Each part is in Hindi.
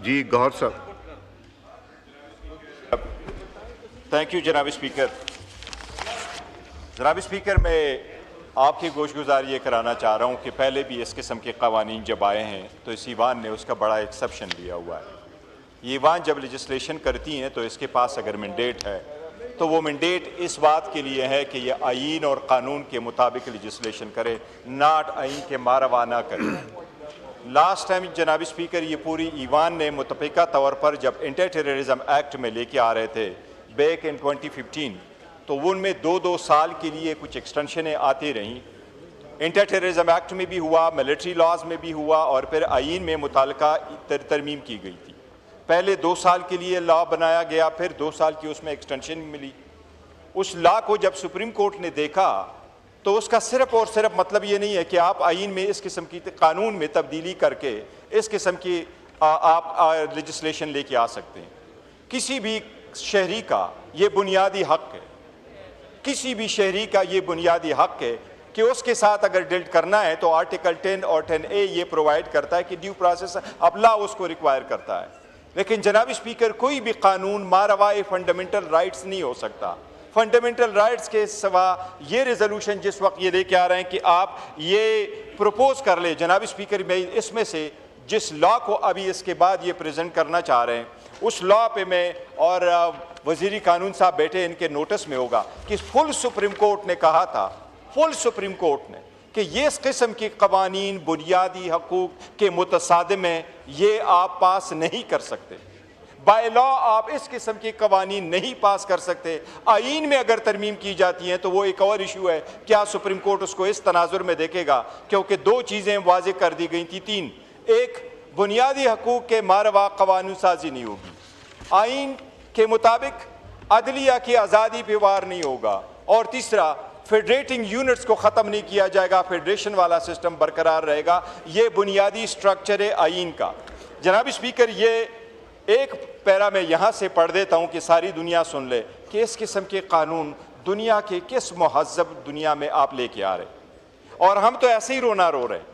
जी गौहर साहब। थैंक यू जनाब स्पीकर। जनाब स्पीकर, मैं आपकी गोशगुजार ये कराना चाह रहा हूँ कि पहले भी इस किस्म के कवानीन जब आए हैं तो इस ईवान ने उसका बड़ा एक्सेप्शन लिया हुआ है। ये ईवान जब लेजिस्लेशन करती हैं तो इसके पास अगर मैंडेट है तो वो मैंडेट इस बात के लिए है कि ये आईन और कानून के मुताबिक लेजिस्लेशन करे, नाट आईन के मारवा ना करे। लास्ट टाइम जनाब स्पीकर ये पूरी ईवान ने मुतफ़िका तौर पर जब एंटी टेररिज्म एक्ट में लेके आ रहे थे बैक इन 2015, तो उनमें 2-2 साल के लिए कुछ एक्सटेंशनें आती रहीं। एंटी टेररिज्म एक्ट में भी हुआ, मिलिट्री लॉज में भी हुआ और फिर आईन में मुताल्लिका तरमीम की गई थी। पहले 2 साल के लिए लॉ बनाया गया, फिर 2 साल की उसमें एक्सटेंशन मिली। उस लॉ को जब सुप्रीम कोर्ट ने देखा तो उसका सिर्फ और सिर्फ मतलब ये नहीं है कि आप आईन में इस किस्म की कानून में तब्दीली करके इस किस्म की आप लेजिस्लेशन लेके आ सकते हैं। किसी भी शहरी का ये बुनियादी हक है, किसी भी शहरी का ये बुनियादी हक है कि उसके साथ अगर डील करना है तो आर्टिकल 10 और 10A ये प्रोवाइड करता है कि ड्यू प्रोसेस अब लॉ उसको रिक्वायर करता है। लेकिन जनाब स्पीकर, कोई भी कानून मारवाए फंडामेंटल राइट्स नहीं हो सकता। फंडामेंटल राइट्स के सिवा ये रेजोल्यूशन जिस वक्त ये लेके आ रहे हैं कि आप ये प्रपोज कर ले, जनाब स्पीकर, मैं इसमें से जिस लॉ को अभी इसके बाद ये प्रेजेंट करना चाह रहे हैं उस लॉ पे मैं और वजीरी कानून साहब बैठे, इनके नोटिस में होगा कि फुल सुप्रीम कोर्ट ने कहा था, फुल सुप्रीम कोर्ट ने, कि ये इस किस्म की कवानीन बुनियादी हकूक के मुतसादिम हैं, ये आप पास नहीं कर सकते। बाय लॉ आप इस किस्म की कवानीन नहीं पास कर सकते। आईन में अगर तरमीम की जाती हैं तो वो एक और इशू है, क्या सुप्रीम कोर्ट उसको इस तनाजुर में देखेगा, क्योंकि 2 चीज़ें वाज़ेह कर दी गई थी, 3। एक, बुनियादी हकूक के मारवा कानून साजी नहीं होगी, आईन के मुताबिक अदलिया की आज़ादी पे वार नहीं होगा, और तीसरा, फेडरेटिंग यूनिट्स को ख़त्म नहीं किया जाएगा, फेडरेशन वाला सिस्टम बरकरार रहेगा। ये बुनियादी स्ट्रक्चर है आईन का। जनाब स्पीकर, ये एक पैरा मैं यहाँ से पढ़ देता हूँ कि सारी दुनिया सुन ले कि इस किस्म के कानून दुनिया के किस महज़ब दुनिया में आप लेके आ रहे, और हम तो ऐसे ही रोना रो रहे हैं।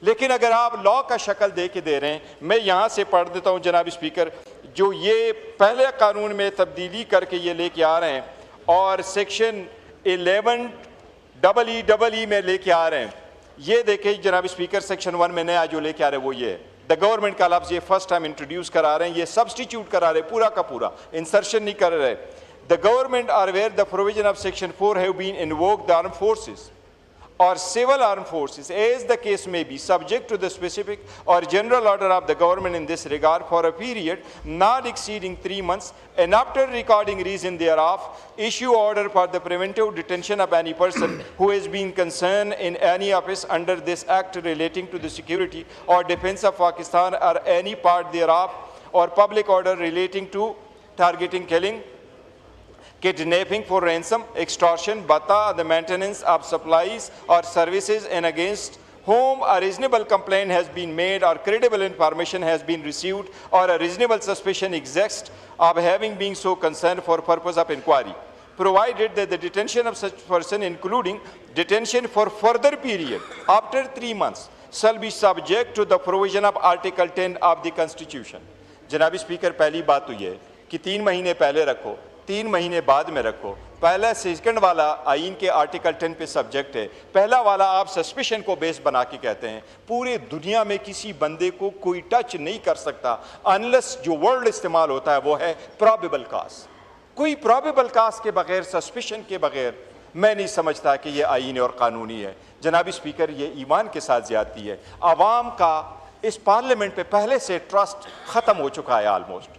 लेकिन अगर आप लॉ का शक्ल दे के दे रहे हैं, मैं यहाँ से पढ़ देता हूँ जनाब स्पीकर, जो ये पहले कानून में तब्दीली करके ये लेके आ रहे हैं और सेक्शन 11EE में लेके आ रहे हैं। ये देखिए जनाब स्पीकर, सेक्शन 1 में नया जो लेके आ रहे हैं वो ये है, द गवर्नमेंट का लफ्ज़ ये फर्स्ट टाइम इंट्रोड्यूस करा रहे हैं, ये सब्सटीट्यूट करा रहे हैं, पूरा का पूरा इंसर्शन नहीं कर रहे। The government are where the provision of section 4 have been invoked the armed forces or civil armed forces, as the case may be, subject to the specific or general order of the government in this regard for a period not exceeding 3 months, and after recording reason thereof, issue order for the preventive detention of any person who has been concerned in any office under this act relating to the security or defense of Pakistan or any part thereof, or public order relating to targeting, killing, kidnapping for ransom, extortion, bata, the maintenance of supplies or services, and against whom a reasonable complaint has been made or credible information has been received or a reasonable suspicion exists of having been so concerned for purpose of inquiry, provided that the detention of such person, including detention for further period after 3 months, shall be subject to the provision of Article 10 of the Constitution. जनाब स्पीकर, पहली बात तो ये है कि 3 महीने पहले रखो, 3 महीने बाद में रखो। पहला सेकंड वाला आईन के आर्टिकल 10 पे सब्जेक्ट है, पहला वाला आप सस्पिशन को बेस बना के कहते हैं। पूरे दुनिया में किसी बंदे को कोई टच नहीं कर सकता अनलेस जो वर्ड इस्तेमाल होता है वो है प्रॉबेबल काज। कोई प्रॉबेबल काज के बगैर, सस्पिशन के बगैर मैं नहीं समझता कि ये आईन और कानूनी है। जनाब स्पीकर, ये ईमान के साथ ज्यादती है। आवाम का इस पार्लियामेंट पे पहले से ट्रस्ट ख़त्म हो चुका है ऑलमोस्ट।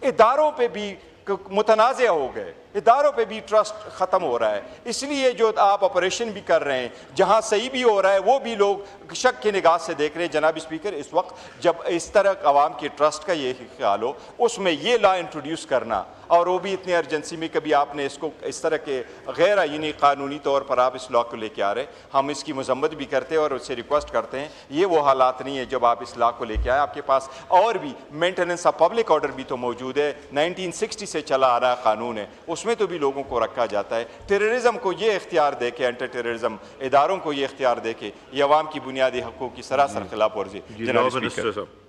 इदारों पे भी मुतनाज़ हो गए, इदारों पे भी ट्रस्ट ख़त्म हो रहा है। इसलिए जो आप ऑपरेशन भी कर रहे हैं, जहाँ सही भी हो रहा है वो भी लोग शक की निगाह से देख रहे हैं। जनाब स्पीकर, इस वक्त जब इस तरह आवाम के ट्रस्ट का ये ख्याल हो, उसमें ये लॉ इंट्रोड्यूस करना, और वो भी इतनी अर्जेंसी में, कभी आपने इसको इस तरह के गैर आईनी कानूनी तौर पर आप इस लॉ को लेके आ रहे, हम इसकी मजम्मत भी करते हैं और उससे रिक्वेस्ट करते हैं। ये वो हालात नहीं है जब आप इस लॉ को लेके आए। आपके पास और भी मेंटेनेंस ऑफ पब्लिक ऑर्डर भी तो मौजूद है, 1960 से चला आ रहा कानून है, उसमें तो भी लोगों को रखा जाता है। टेररिज्म को ये इख्तियार दे के, एंटी टेररिज्म इदारों को ये इख्तियार दे के, ये अवाम की बुनियादी हकूक़ की सरासर खिलाफ वर्जी। जनाब स्पीकर।